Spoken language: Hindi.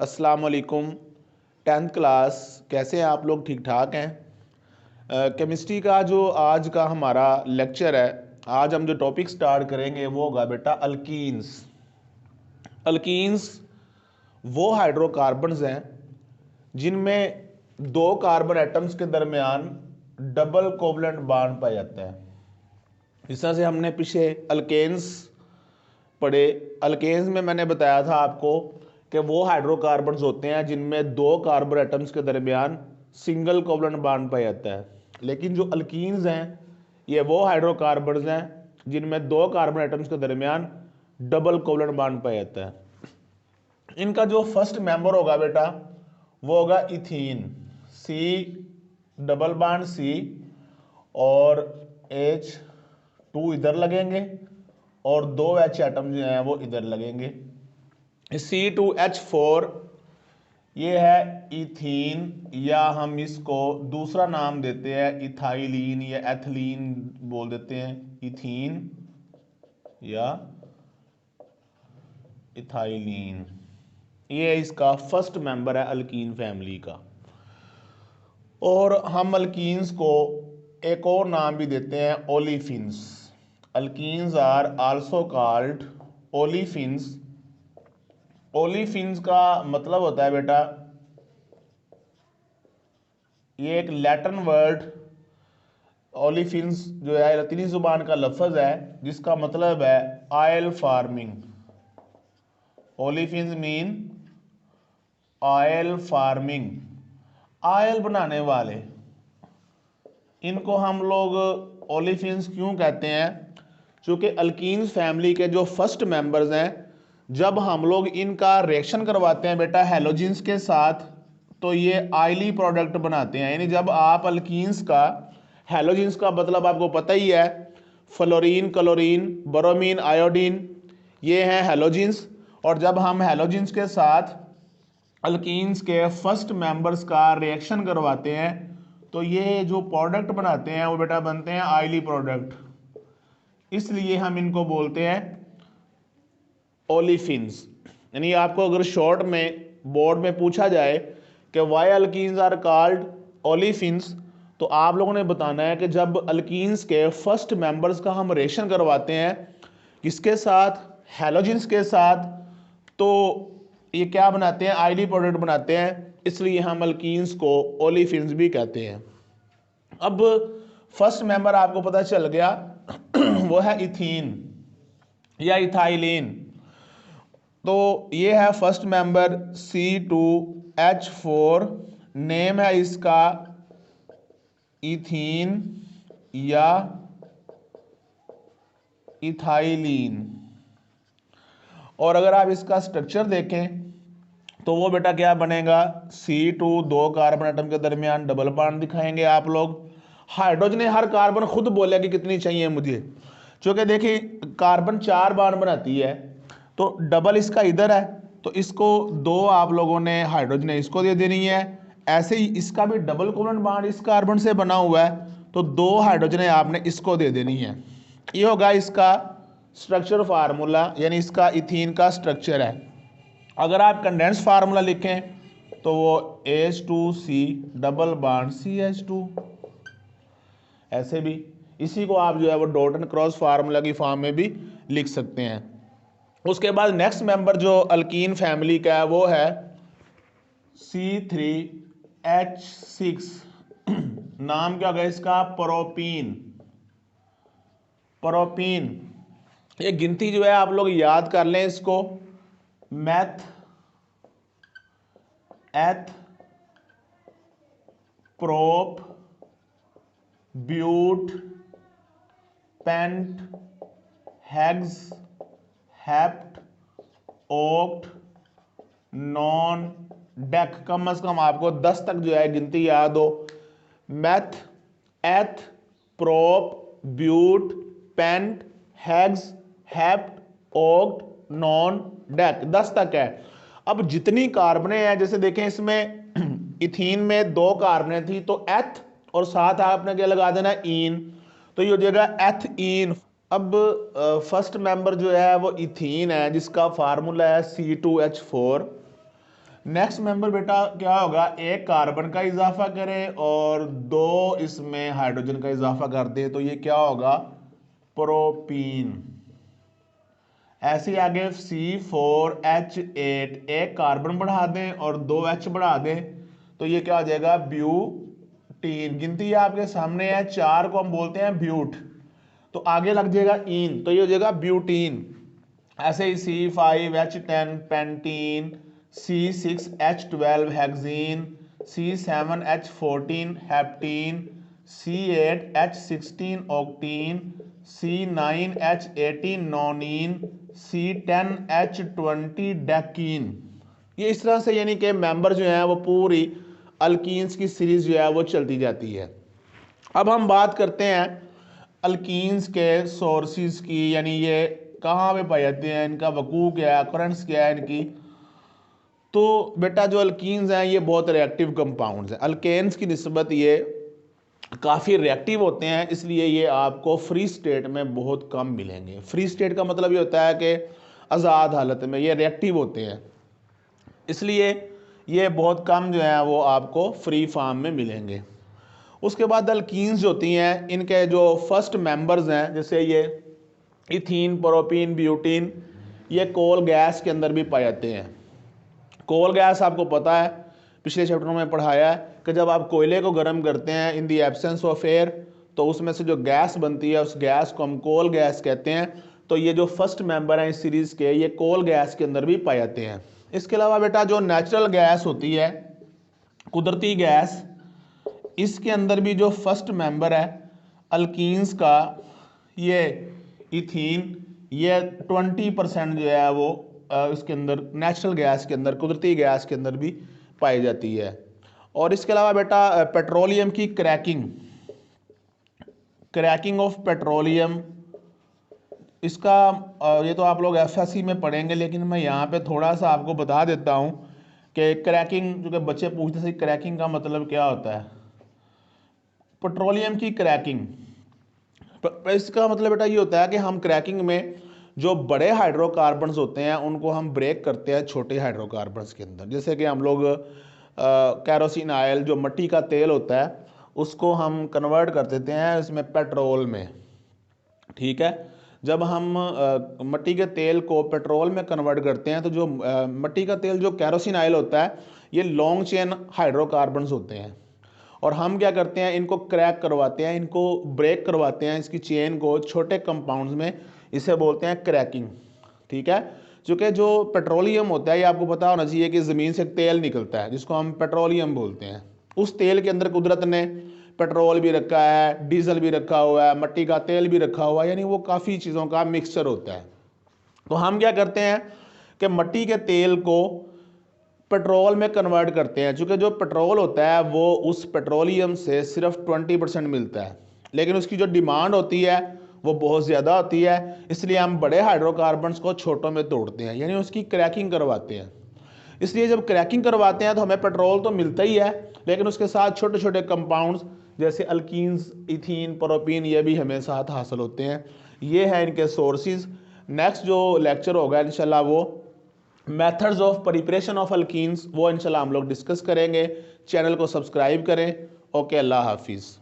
अस्सलाम वालेकुम। 10th क्लास कैसे हैं आप लोग? ठीक ठाक हैं? केमिस्ट्री का जो आज का हमारा लेक्चर है, आज हम जो टॉपिक स्टार्ट करेंगे वो होगा बेटा अल्कीन्स। अल्कीन्स वो हाइड्रोकार्बन्स हैं जिनमें दो कार्बन एटम्स के दरमियान डबल कोवलेंट बॉन्ड पाया जाता है। इस तरह से हमने पीछे अल्केन्स पढ़े। अल्केन्स में मैंने बताया था आपको कि वो हाइड्रोकार्बन्स होते हैं जिनमें दो कार्बन एटम्स के दरमियान सिंगल कोवलेंट बॉन्ड पाया जाता है। लेकिन जो अल्कीन्स हैं ये वो हाइड्रोकार्बन्स हैं जिनमें दो कार्बन एटम्स के दरमियान डबल कोवलेंट बॉन्ड पाया जाता है। इनका जो फर्स्ट मेंबर होगा बेटा वो होगा ethene. C double bond C और H2 इधर लगेंगे और दो H एटम जो हैं वो इधर लगेंगे। C2H4 ये है इथीन, या हम इसको दूसरा नाम देते हैं इथाइलिन या एथिलीन बोल देते हैं। इथीन या इथाइलिन, ये इसका फर्स्ट मेंबर है अल्कीन फैमिली का। और हम अल्कीन्स को एक और नाम भी देते हैं olefins. Alkenes are also called olefins. Olefins का मतलब होता है बेटा, ये एक लैटिन वर्ड ओलिफिन्स जो है लतीनी जुबान का लफ्ज है जिसका मतलब है oil farming. Olefins mean oil farming, oil बनाने वाले। इनको हम लोग ओलिफिन्स क्यों कहते हैं? क्योंकि अल्कीन्स फैमिली के जो फर्स्ट मेंबर्स हैं, जब हम लोग इनका रिएक्शन करवाते हैं बेटा हैलोजेंस के साथ तो ये ऑयली प्रोडक्ट बनाते हैं। यानी जब आप अल्कीन्स का, हैलोजेंस का मतलब आपको पता ही है, फ्लोरीन, क्लोरीन, ब्रोमीन, आयोडीन, ये हैं हैलोजेंस। और जब हम हैलोजेंस के साथ अल्कीन्स के फर्स्ट मेंबर्स का रिएक्शन करवाते हैं तो ये जो प्रोडक्ट बनाते हैं वो बेटा बनते हैं ऑयली प्रोडक्ट। इसलिए हम इनको बोलते हैं ओलिफिन्स। यानी आपको अगर शॉर्ट में बोर्ड में पूछा जाए कि why alkenes are called olefins, तो आप लोगों ने बताना है कि जब अल्कीन्स के फर्स्ट मेंबर्स का हम रिएक्शन करवाते हैं किसके साथ, हैलोजेंस के साथ, तो ये क्या बनाते हैं, ऑयली प्रोडक्ट बनाते हैं। इसलिए हम अल्कीन्स को ओलिफिन्स भी कहते हैं। अब फर्स्ट मेंबर आपको पता चल गया वो है इथीन या इथाइलिन। तो ये है फर्स्ट मेंबर C2H4, नेम है इसका इथीन या इथाइलिन। और अगर आप इसका स्ट्रक्चर देखें तो वो बेटा क्या बनेगा, C2 दो कार्बन एटम के दरमियान डबल बॉन्ड दिखाएंगे आप लोग। हाइड्रोजन हर कार्बन खुद बोले कि कितनी चाहिए मुझे, क्योंकि देखिए कार्बन 4 बॉन्ड बनाती है तो डबल इसका इधर है तो इसको दो आप लोगों ने हाइड्रोजन इसको दे देनी है। ऐसे ही इसका भी डबल कोवलेंट बॉन्ड इस कार्बन से बना हुआ है तो दो हाइड्रोजन आपने इसको दे देनी है। ये होगा इसका स्ट्रक्चर फार्मूला, यानी इसका इथीन का स्ट्रक्चर है। अगर आप कंडेंस फार्मूला लिखें तो वो H2C डबल बॉन्ड CH2, ऐसे भी। इसी को आप जो है वो डॉट एंड क्रॉस फार्मूला की फॉर्म में भी लिख सकते हैं। उसके बाद नेक्स्ट मेंबर जो अल्कीन फैमिली का है वो है C3H6। नाम क्या होगा इसका, प्रोपीन। प्रोपीन, ये गिनती जो है आप लोग याद कर लें इसको, meth, eth, prop, but, pent, hex, hept, oct, non, dec. कम से कम आपको 10 तक जो है गिनती याद हो। Meth, eth, prop, but, pent, hex, hept, oct, non, dec, 10 तक है। अब जितनी कार्बनें हैं, जैसे देखें इसमें इथीन में दो कार्बनें थी तो एथ और साथ आपने क्या लगा देना, ईन, तो ये हो जाएगा एथीन। अब फर्स्ट मेंबर जो है वो इथीन है जिसका फार्मूला है C2H4। नेक्स्ट मेंबर बेटा क्या होगा, एक कार्बन का इजाफा करे और 2 इसमें हाइड्रोजन का इजाफा कर दे, तो ये क्या होगा, प्रोपीन। ऐसे आगे C4H8, एक कार्बन बढ़ा दें और 2 H बढ़ा दें, तो ये क्या हो जाएगा, ब्यूटीन। गिनती आपके सामने है, 4 को हम बोलते हैं ब्यूट, तो आगे लग जाएगा इन, तो ये हो जाएगा ब्यूटीन। ऐसे ही C5H10 pentene, C6H12 hexene, C7H14 heptene, C8H16 octene, C9H18 nonene, C10H20 decene. ये इस तरह से यानी कि मेंबर जो है वो पूरी अल्कीन्स की सीरीज जो है वो चलती जाती है। अब हम बात करते हैं अल्कीन्स के सोर्सेज की, यानी ये कहाँ पे पाए जाते हैं, इनका वकू क्या है, करंट्स क्या है इनकी। तो बेटा जो अल्कीन्स हैं ये बहुत रिएक्टिव कंपाउंड्स हैं। अल्केन्स की निस्बत ये काफ़ी रिएक्टिव होते हैं, इसलिए ये आपको फ्री स्टेट में बहुत कम मिलेंगे। फ्री स्टेट का मतलब ये होता है कि आज़ाद हालत में ये रिएक्टिव होते हैं, इसलिए ये बहुत कम जो है वो आपको फ्री फॉर्म में मिलेंगे। उसके बाद अल्कीन्स जो होती हैं इनके जो फर्स्ट मेंबर्स हैं, जैसे ये इथीन, प्रोपीन, ब्यूटीन, ये कोल गैस के अंदर भी पाए जाते हैं। कोल गैस आपको पता है, पिछले चैप्टर में पढ़ाया है कि जब आप कोयले को गर्म करते हैं इन दी एब्सेंस ऑफ एयर, तो उसमें से जो गैस बनती है उस गैस को हम कोल गैस कहते हैं। तो ये जो फर्स्ट मेंबर हैं इस सीरीज़ के, ये कोल गैस के अंदर भी पाए जाते हैं। इसके अलावा बेटा जो नेचुरल गैस होती है, कुदरती गैस, इसके अंदर भी जो फर्स्ट मेंबर है अल्कीन्स का, ये इथीन, ये 20% जो है वो इसके अंदर नेचुरल गैस के अंदर, कुदरती गैस के अंदर भी पाई जाती है। और इसके अलावा बेटा पेट्रोलियम की क्रैकिंग ऑफ पेट्रोलियम, इसका ये तो आप लोग एफएससी में पढ़ेंगे, लेकिन मैं यहाँ पे थोड़ा सा आपको बता देता हूँ कि क्रैकिंग, जो कि बच्चे पूछते थे क्रैकिंग का मतलब क्या होता है। पेट्रोलियम की क्रैकिंग, इसका मतलब बेटा ये होता है कि हम क्रैकिंग में जो बड़े हाइड्रोकार्बन्स होते हैं उनको हम ब्रेक करते हैं छोटे हाइड्रोकार्बन्स के अंदर। जैसे कि हम लोग कैरोसिन ऑयल, जो मिट्टी का तेल होता है, उसको हम कन्वर्ट कर देते हैं इसमें पेट्रोल में, ठीक है। जब हम मिट्टी के तेल को पेट्रोल में कन्वर्ट करते हैं, तो जो मिट्टी का तेल, जो कैरोसिन ऑयल होता है, ये लॉन्ग चेन हाइड्रोकार्बन्स होते हैं, और हम क्या करते हैं, इनको क्रैक करवाते हैं, इनको ब्रेक करवाते हैं, इसकी चेन को छोटे कंपाउंड्स में, इसे बोलते हैं क्रैकिंग, ठीक है। चूँकि जो पेट्रोलियम होता है, ये आपको पता होना चाहिए कि ज़मीन से तेल निकलता है जिसको हम पेट्रोलियम बोलते हैं। उस तेल के अंदर कुदरत ने पेट्रोल भी रखा है, डीजल भी रखा हुआ है, मिट्टी का तेल भी रखा हुआ है, यानी वो काफ़ी चीज़ों का मिक्सचर होता है। तो हम क्या करते हैं कि मिट्टी के तेल को पेट्रोल में कन्वर्ट करते हैं। चूँकि जो पेट्रोल होता है वो उस पेट्रोलियम से सिर्फ 20% मिलता है, लेकिन उसकी जो डिमांड होती है वो बहुत ज़्यादा होती है, इसलिए हम बड़े हाइड्रोकार्बन्स को छोटों में तोड़ते हैं, यानी उसकी क्रैकिंग करवाते हैं। इसलिए जब क्रैकिंग करवाते हैं तो हमें पेट्रोल तो मिलता ही है, लेकिन उसके साथ छोटे छोटे कंपाउंड्स जैसे अल्कीन्स, इथीन, प्रोपीन, ये भी हमें साथ हासिल होते हैं। ये है इनके सोर्सेज। नेक्स्ट जो लेक्चर होगा इंशाल्लाह वो methods of preparation of alkenes, वो इंशाल्लाह हम लोग डिस्कस करेंगे। चैनल को सब्सक्राइब करें। ओके, अल्लाह हाफिज़।